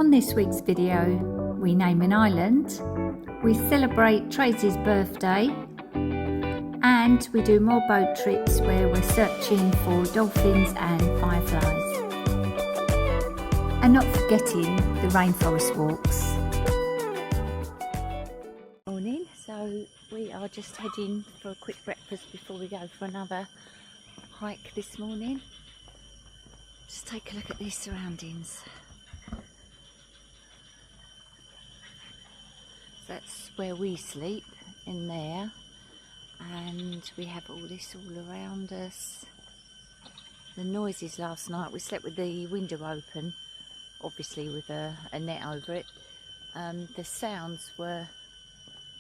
On this week's video, we name an island, we celebrate Tracey's birthday, and we do more boat trips where we're searching for dolphins and fireflies. And not forgetting the rainforest walks. Morning, so we are just heading for a quick breakfast before we go for another hike this morning. Just take a look at these surroundings. That's where we sleep, in there, and we have all this all around us. The noises last night, we slept with the window open, obviously with a net over it. The sounds were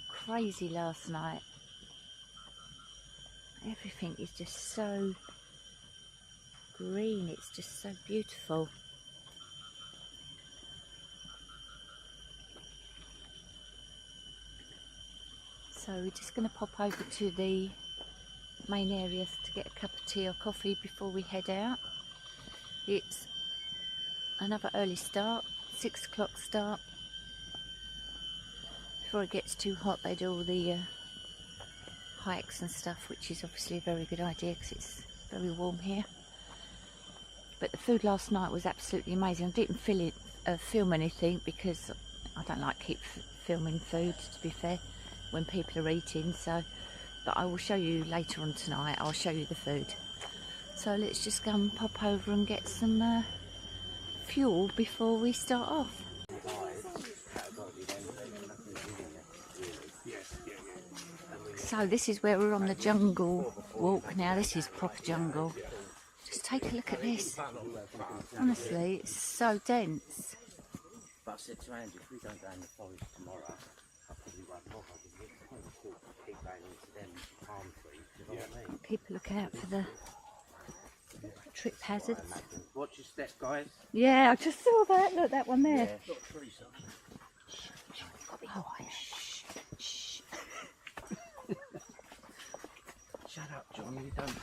crazy last night. Everything is just so green, it's just so beautiful. So we're just going to pop over to the main areas to get a cup of tea or coffee before we head out. It's another early start, 6 o'clock start. Before it gets too hot they do all the hikes and stuff, which is obviously a very good idea because it's very warm here. But the food last night was absolutely amazing. I didn't film anything because I don't like keep filming food, to be fair, when people are eating, but I will show you later on tonight. I'll show you the food. So let's just go and pop over and get some fuel before we start off. So this is where we're on the jungle walk now. This is proper jungle. Just take a look at this. Honestly, it's so dense. But I said to Andy, if we don't go in the forest tomorrow, I probably won't bother. Keep going into them palm trees, you know what I mean? People look out for the trip hazards. Watch your step, guys. Yeah, I just saw that. Look, that one there. Yeah. Oh, shh, shh. Shut up, John. You don't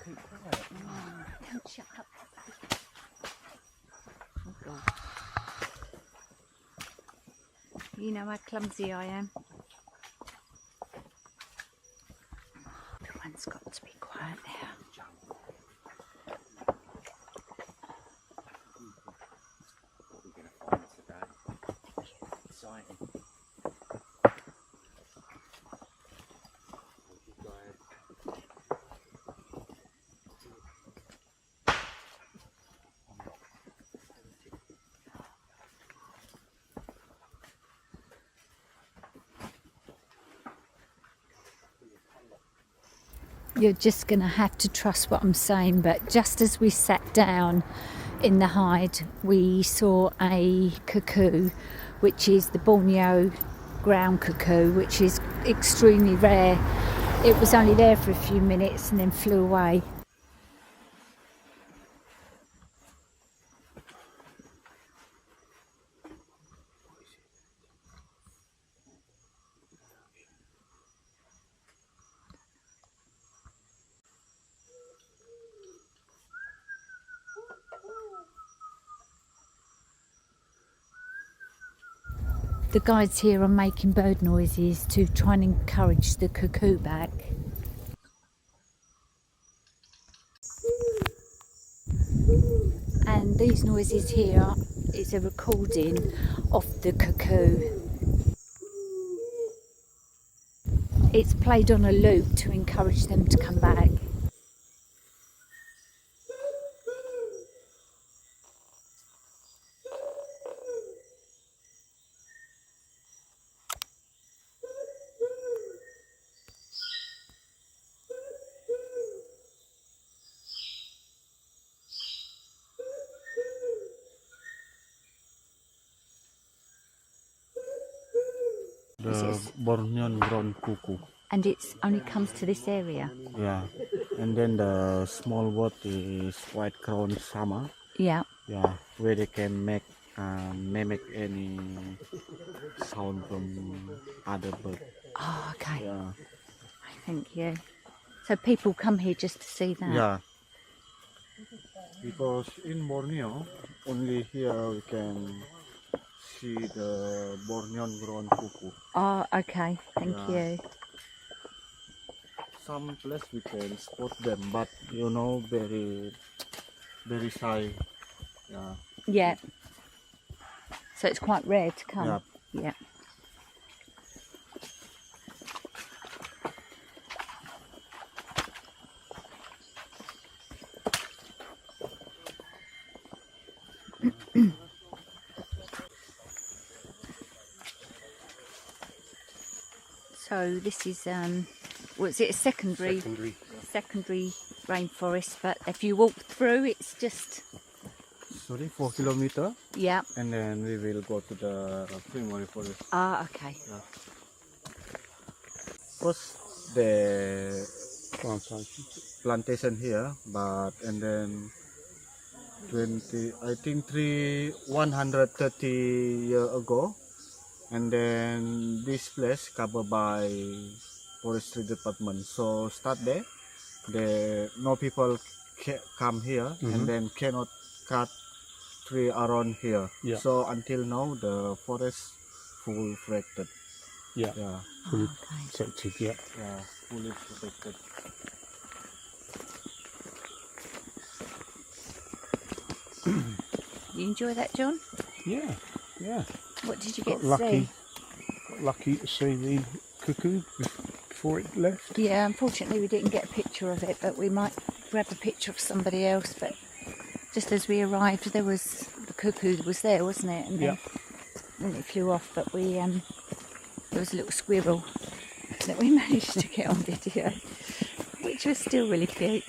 keep quiet. Don't shut up. Oh, God. You know how clumsy I am. Everyone's got to be quiet now. What are we going to find today? Exciting. You're just going to have to trust what I'm saying, but just as we sat down in the hide, we saw a cuckoo, which is the Borneo ground cuckoo, which is extremely rare. It was only there for a few minutes and then flew away. The guides here are making bird noises to try and encourage the cuckoo back. And these noises here is a recording of the cuckoo. It's played on a loop to encourage them to come back. The Borneo ground cuckoo. And it only comes to this area. Yeah, and then the small bird is white crowned sama. Yeah. Yeah, where they can mimic any sound from other bird. Oh, okay. Yeah. Thank you. So people come here just to see that? Yeah. Because in Borneo, only here we can see the Borneo grown cuckoo. Oh, okay. Thank Yeah. you. Some place we can spot them, but you know, very shy. Yeah. Yeah. So it's quite rare to come. Yeah. Yeah. So this is was it a secondary rainforest? But if you walk through, it's just Sorry, 4 kilometer, yeah. and then we will go to the primary forest. Ah, okay. Yeah. Was the plantation here, but and then 130 years ago, and then this place covered by forestry department. So start there, no people come here, and then cannot cut tree around here. Yeah. So until now the forest full protected. Yeah. Yeah. Fully Okay. protected, yeah. Yeah, fully protected. You enjoy that, John? Yeah, yeah. What did you get Got to lucky. see? Got lucky to see the cuckoo before it left. Yeah, unfortunately we didn't get a picture of it, but we might grab a picture of somebody else. But just as we arrived, there was the cuckoo was there, wasn't it? And then it flew off. But we there was a little squirrel that we managed to get on video, which was still really cute.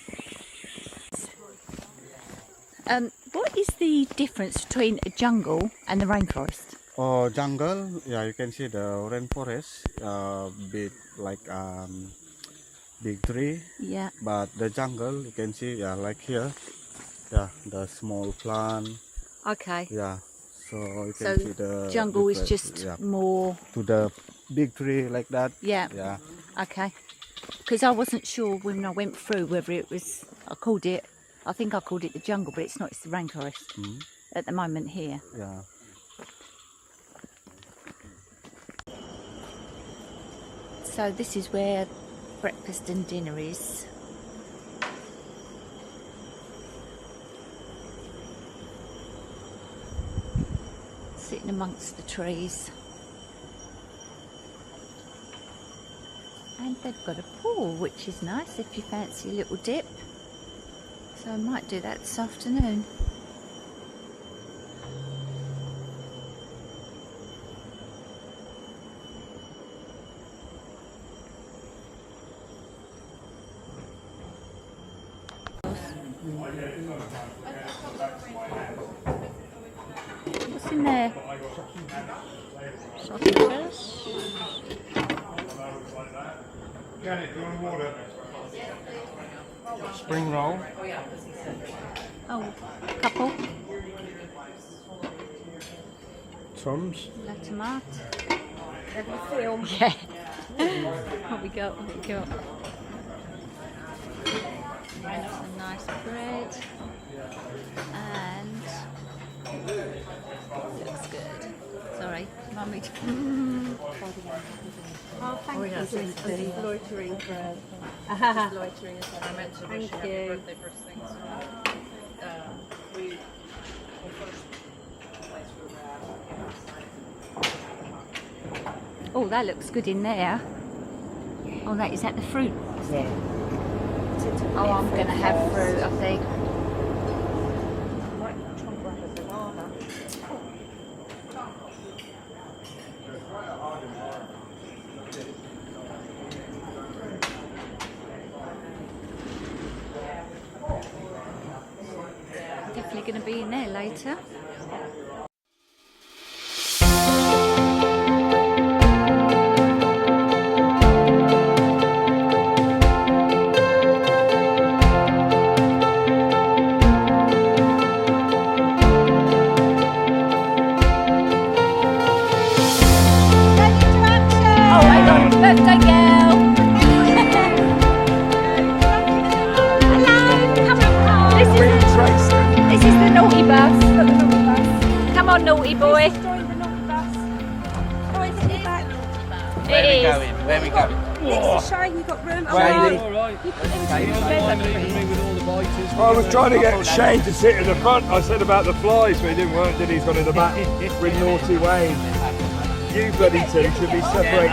What is the difference between a jungle and the rainforest? Oh, jungle. Yeah, you can see the rainforest, big like big tree. Yeah. But the jungle, you can see, yeah, like here, yeah, the small plant. Okay. Yeah, so you So can see the jungle is difference, just yeah, more. to the big tree like that. Yeah. Yeah. Okay. Because I wasn't sure when I went through whether it was. I think I called it the jungle, but it's not. It's the rainforest at the moment here. Yeah. So this is where breakfast and dinner is. Sitting amongst the trees. And they've got a pool, which is nice if you fancy a little dip. So I might do that this afternoon. What's in there? Sausages. Spring roll. Oh, couple. Tums. La tomate. Yeah. What we got? What we got? Some nice bread. And looks good. Sorry, mummy. Oh, thank you. Just loitering bread. Just loitering is what I meant to wish you Thank happy you. birthday first thing. We first place we were at. Oh, that looks good in there. Oh, that is that the fruit? Oh, I'm gonna have fruit, I think. Definitely gonna be in there later. Oh my god, birthday girl! Hello! Come on! This is the naughty bird. bus. Got the naughty bus. Come on, naughty boy. Chris has joined the naughty bus. Oh, is it back? Where we It is. going? Where we going? Next to Shane, you got room. Shane. You put them together. I was trying to get Shane to sit in the front. I said about the flies, but he didn't work, did he? He's gone in the back with naughty Wayne. You bloody two should be separated.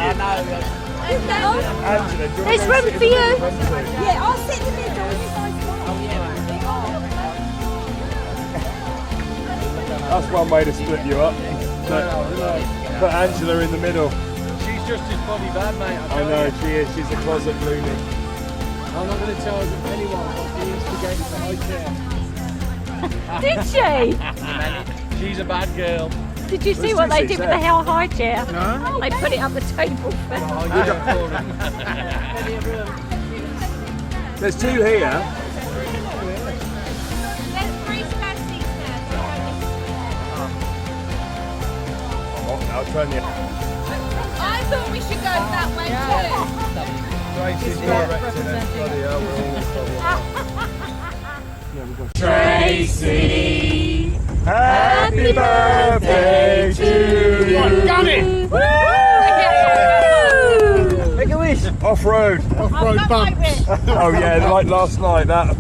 Angela, do you want There's to go room sit in for the you. middle, Ramsey? Yeah, I'll sit in the middle. You guys That's one way to split you up. Put Angela in the middle. She's just as bloody bad, mate. I know, she is. She's a closet loony. I'm not going to tell anyone what the instigator high chair. Did she? She's a bad girl. Did you see what they did with the hell high chair? No. They put it up the table. There's two here. I'll turn you. I thought we should go that way too. Tracey's directing us. Bloody hell, we're all Tracey, Happy birthday to you. Got it! Make a wish. Off-road. off-road bumps. Oh yeah, like last night. That.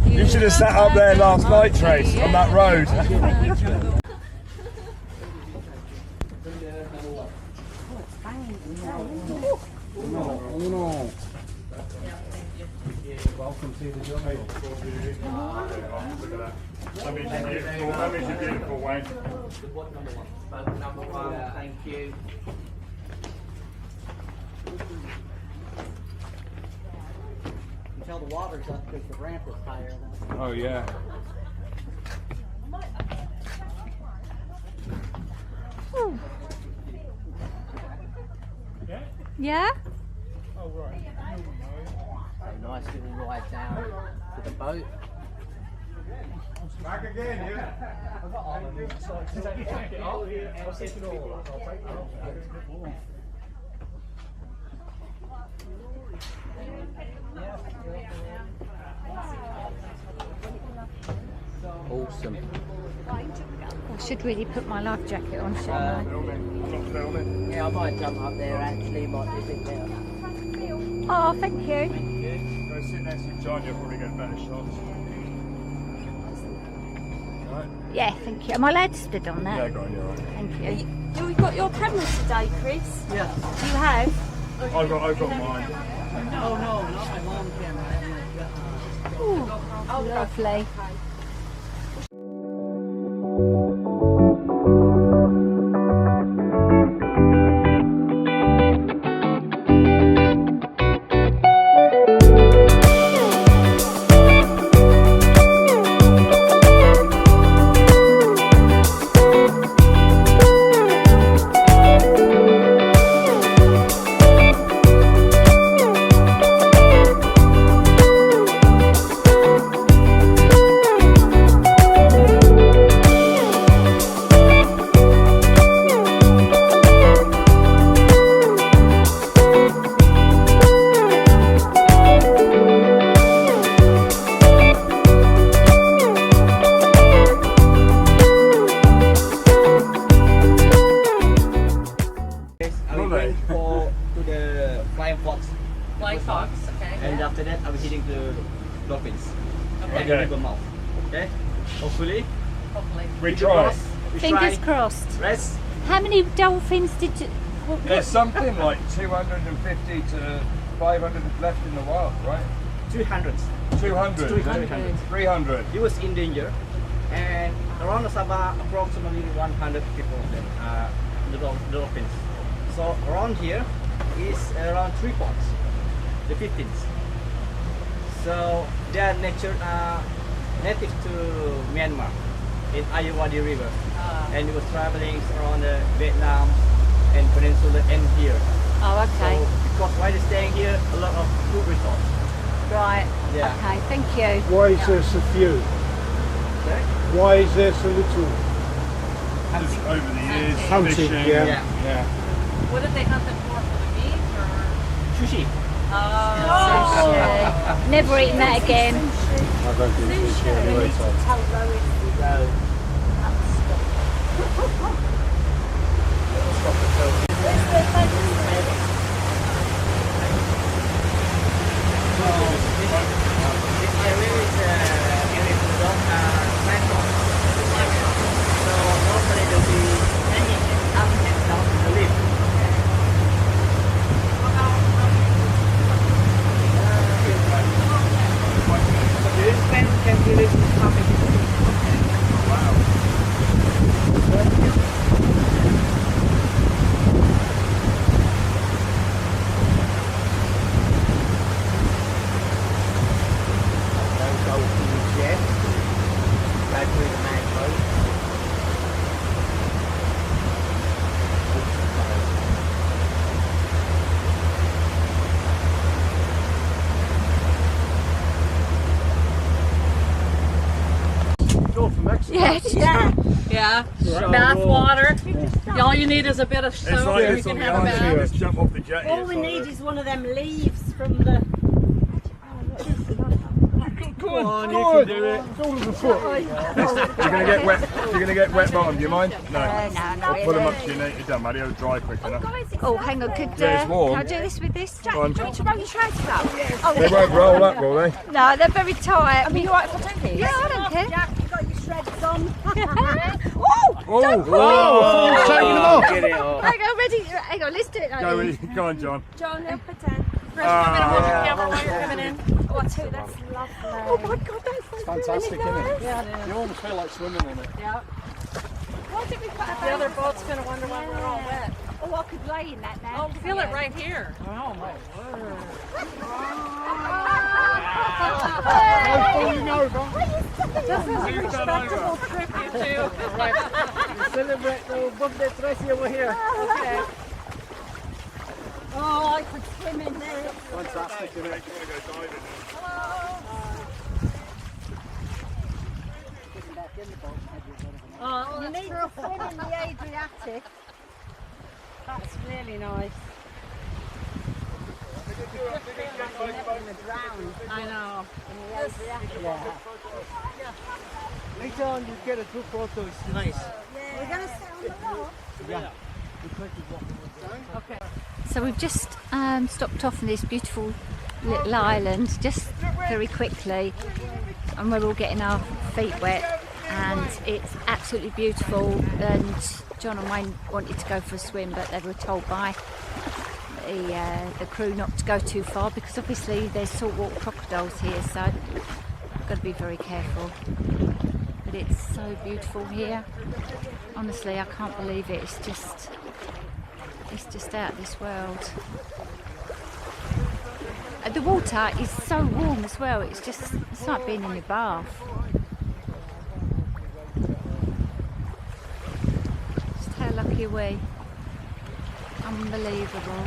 You should have sat up there last night, Trace, on that road. Welcome to the jungle. That means you're beautiful, Wayne. Number one, thank you. You tell the water's up because the ramp is higher than. Oh yeah. Yeah? A nice little ride down to the boat. Back again, yeah. Awesome. I should really put my life jacket on, shouldn't I? I'm not filming. Yeah, I might jump up there actually, might be a bit better. Oh, thank you. Go sit next to John, you'll probably get better shots. Right? Yeah, thank you. Am I allowed to spit on that? Yeah, go on, you're right. Thank you. You got your cameras today, Chris? Yeah. You have? I've got mine. No, not my mom camera. Oh, lovely. Flying fox, okay. And after that, I'll be heading to dolphins. Okay. Okay. River mouth. Okay? Hopefully. Hopefully. We try. Fingers crossed. Rest. How many dolphins did you... There's something like 250 to 500 left in the wild, right? 200. 200. 300. 300. He was in danger. And around Sabah, approximately 100 people, the dolphins. So around here is around 3 pots, the 15th. So they are native to Myanmar in Ayeyarwady River, and it was traveling around Vietnam and Peninsula and here. Oh, okay. So because while they're staying here, a lot of food resorts. Right. Yeah. Okay, thank you. Why is there so few? Okay? Why is there so little? Just over the years, Hunting, fishing. yeah. Yeah. What did they hunt them for the meat or? Sushi. Oh. Never eaten that again. I don't think it's here anyway, so. Tell Lois to go. Where's the fence? This area is area for the rainforest. So normally there will be hanging up and down the leaf. This fence can be this coming. Yeah. Bath water. All you need is a bit of It's soap like and you this on can the have a island here. bath. Just jump off the jetty. All we need is one of them leaves from the. Come on, you can do it. It's all of a foot. You're gonna get wet. You're gonna get wet bottom. Do you mind? No. No, I'll put them up to your knee. It doesn't matter. It'll dry quick enough. Oh, hang on, could Yeah, it's warm. can I do this with this? Jack, Go on. do you want me to roll your trousers up? Oh, They won't roll up, will they? no, they're very tight. I mean, you alright for taking? Yeah, I don't care. Jack, you got your shreds on. Oh! Taking them off. Get it off. Hang on, ready? Hang on, let's do it. Go on, John. John, help pretend. Chris, come in and hold your camera while you're coming in. Oh, that's lovely. Oh my God, that's so Fantastic, really isn't nice. it? Yeah, you almost feel like swimming in it. Yeah. Why did we put a The other boat's gonna wonder why we're all wet. Oh, I could lay in that now. Oh, feel it right here. Oh my word. This is a respectable trip, you two. Celebrate the birthday Tracey over here. Okay. Oh, I could swim in there. Fantastic, isn't it? You want to go diving? Oh, you need to swim in the Adriatic. That's really nice. I know. Later on you get a good photo, it's nice. We're going to sit on the rock. Yeah. So we've just stopped off on this beautiful little island, just very quickly, and we're all getting our feet wet, and it's absolutely beautiful. And John and Wayne wanted to go for a swim, but they were told by the crew not to go too far because obviously there's saltwater crocodiles here, so we've got to be very careful. But it's so beautiful here. Honestly, I can't believe it. It's just out of this world. The water is so warm as well. It's like being in your bath. Just how lucky are we? Unbelievable.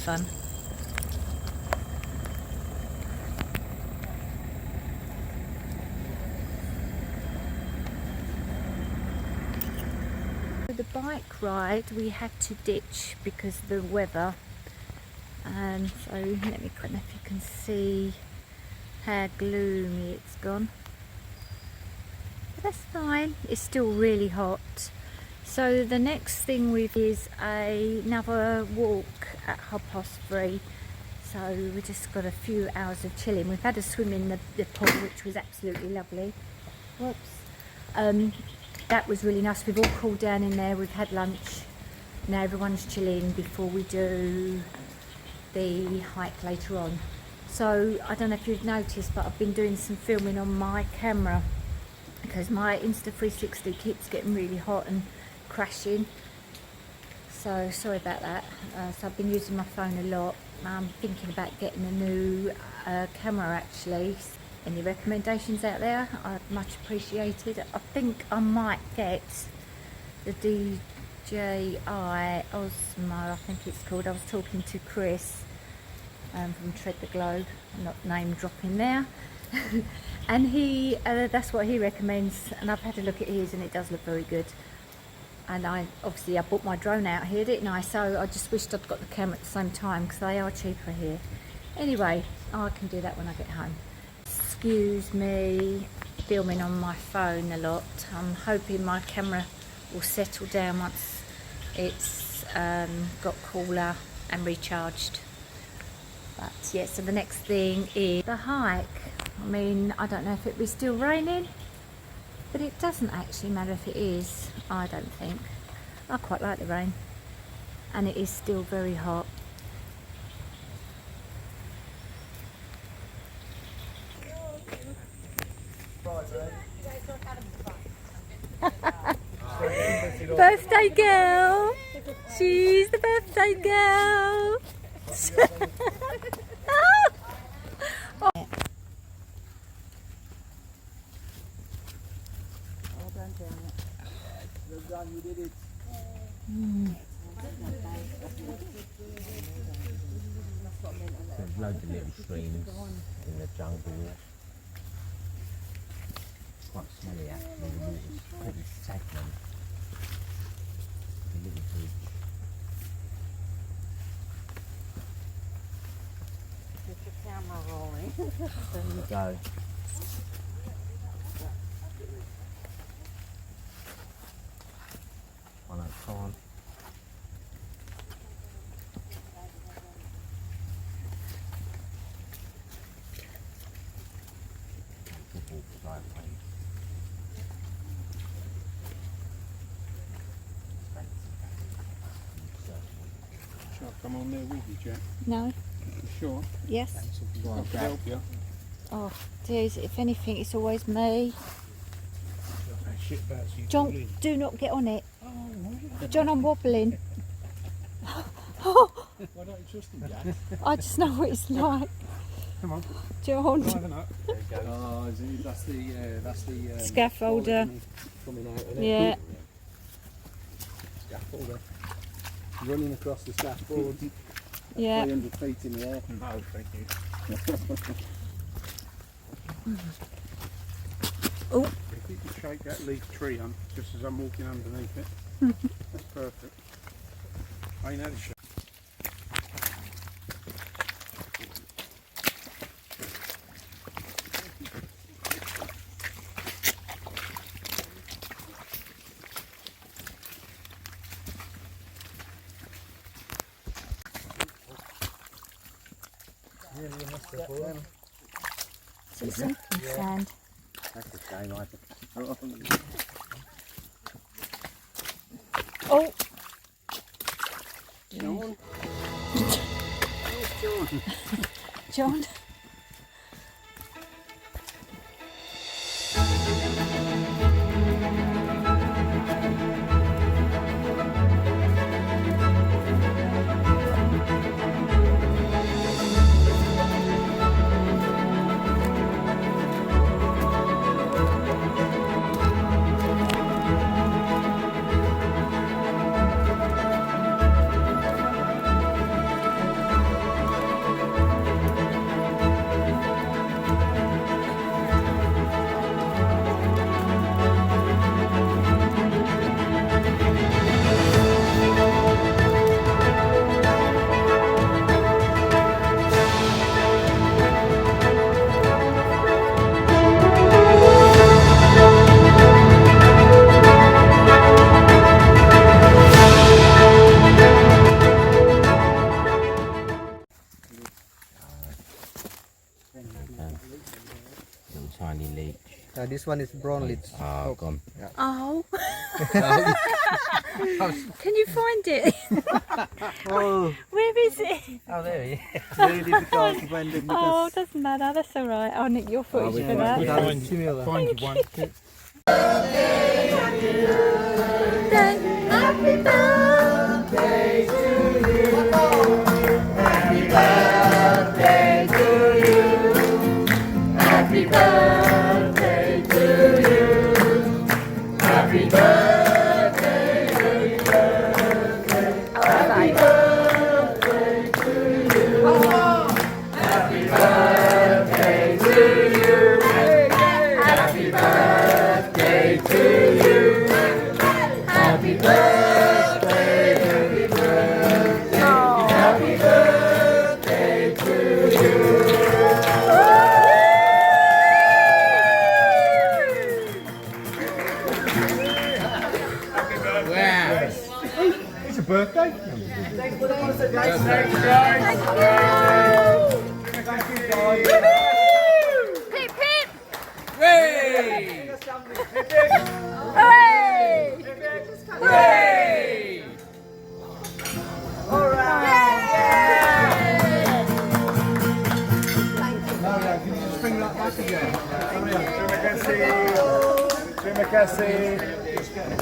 fun. For the bike ride we had to ditch because of the weather, and so let me, I don't know if you can see how gloomy it's gone, but that's fine, it's still really hot. So the next thing is another walk at 3:30. So we just got a few hours of chilling. We've had a swim in the pool, which was absolutely lovely. Whoops. That was really nice. We've all cooled down in there. We've had lunch. Now everyone's chilling before we do the hike later on. So I don't know if you've noticed, but I've been doing some filming on my camera because my Insta360 keeps getting really hot and crashing. So sorry about that. So I've been using my phone a lot. I'm thinking about getting a new camera actually. Any recommendations out there? I'd much appreciated. I think I might get the DJI Osmo, I think it's called. I was talking to Chris from Tread the Globe, I'm not name dropping there. And he, that's what he recommends, and I've had a look at his and it does look very good. And I bought my drone out here, didn't I? So I just wished I'd got the camera at the same time because they are cheaper here. Anyway, I can do that when I get home. Excuse me filming on my phone a lot. I'm hoping my camera will settle down once it's got cooler and recharged. But yeah, so the next thing is the hike. I mean, I don't know if it was still raining, but it doesn't actually matter if it is, I don't think. I quite like the rain, and it is still very hot. Birthday girl! She's the birthday girl! There's loads of little streams in the jungle. It's quite smelly actually, the water's pretty stagnant. A little bridge. Get your camera rolling. There we go. One at a time. Shall I come on there with you, Jack? No? You sure? Yes? I can help you. Oh, dears, if anything, it's always me. John, do not get on it. John, I'm wobbling. Why don't you trust him, Jack? I just know what it's like. Come on. John. Driving up. There you go. Oh, is it, that's the Scaffolder. coming out of there. Yeah. Scaffolder. Running across the scaffold. Yeah. 300 feet in the air. Oh, thank you. Oh. If you can shake that leaf tree on, just as I'm walking underneath it. That's perfect. I know the shake. So it's sinking sand. That's a shame, I think. Oh. John. John. Little tiny leech. This one is brown leech. Ah, gone. Oh. Can you find it? Oh, Where is it? Oh, there he is. very difficult to find it Oh, because doesn't matter. That's all right. I'll nick your footage for that. we are similar. Find one. Happy birthday to you. Happy birthday to you. Happy birthday to you. Happy birthday. Happy birthday to you. Happy birthday to you. Happy birthday to you. Happy birthday, happy birthday, happy birthday to you. It's a birthday. Pip, pip. Hey! Hooray! Hey! Can you just bring that back again? Terima kasih. Terima kasih.